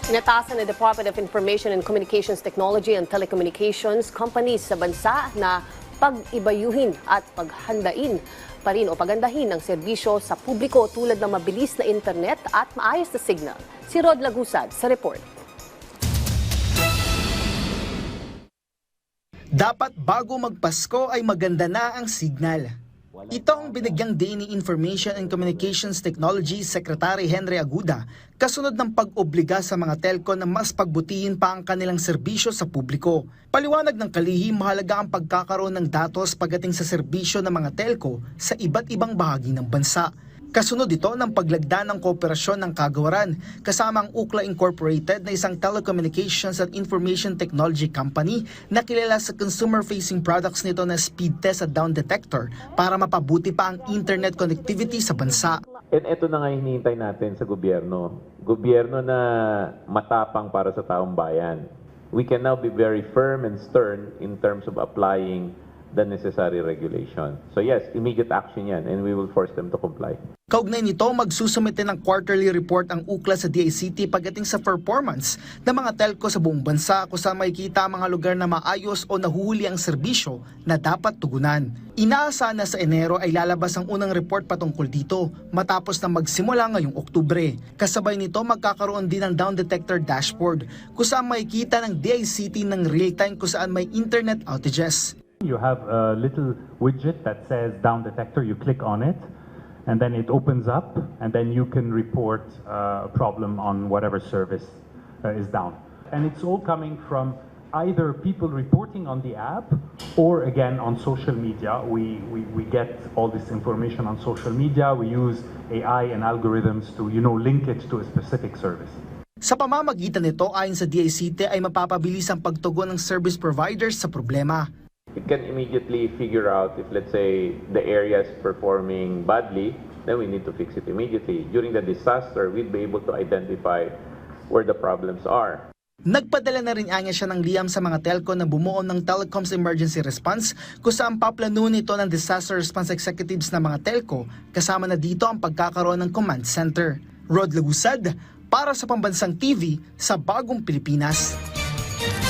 Inatasan ng Department of Information and Communications Technology and Telecommunications companies sa bansa na pag-ibayuhin at paghandain pa rin o pagandahin ang serbisyo sa publiko tulad ng mabilis na internet at maayos na signal. Si Rod Lagusad sa report. Dapat bago magpasko ay maganda na ang signal. Ito ang binigyang din ni Information and Communications Technology Secretary Henry Aguda kasunod ng pag-obliga sa mga telco na mas pagbutihin pa ang kanilang serbisyo sa publiko. Paliwanag ng kalihim, mahalaga ang pagkakaroon ng datos pagdating sa serbisyo ng mga telco sa iba't ibang bahagi ng bansa. Kasunod ito ng paglagda ng kooperasyon ng kagawaran kasama ang Ookla Incorporated na isang telecommunications at information technology company na kilala sa consumer-facing products nito na speed test at down detector para mapabuti pa ang internet connectivity sa bansa. And ito na nga hinihintay natin sa gobyerno. Gobyerno na matapang para sa taong bayan. We can now be very firm and stern in terms of applying the necessary regulation. So yes, immediate action yan and we will force them to comply. Kaugnay nito, magsusumite ng quarterly report ang Ookla sa DICT pagdating sa performance ng mga telco sa buong bansa kung saan makikita ang mga lugar na maayos o nahuhuli ang serbisyo na dapat tugunan. Inaasahan na sa Enero ay lalabas ang unang report patungkol dito matapos na magsimula ngayong Oktubre. Kasabay nito magkakaroon din ng down detector dashboard kung saan makikita ng DICT ng real-time kung saan may internet outages. You have a little widget that says down detector, you click on it, and then it opens up, and then you can report a problem on whatever service is down. And it's all coming from either people reporting on the app, or again on social media. We get all this information on social media. We use AI and algorithms to, link it to a specific service. Sa pamamagitan nito, ayon sa DICT ay mapapabilis ang pagtugon ng service providers sa problema. It can immediately figure out if, let's say, the area is performing badly, then we need to fix it immediately. During the disaster, we'd be able to identify where the problems are. Nagpadala na rin anya siya ng liham sa mga telco na bumuo ng Telecoms Emergency Response kung saan paplanuhan nito ng Disaster Response Executives ng mga telco, kasama na dito ang pagkakaroon ng command center. Rod Lagusad, para sa Pambansang TV sa Bagong Pilipinas.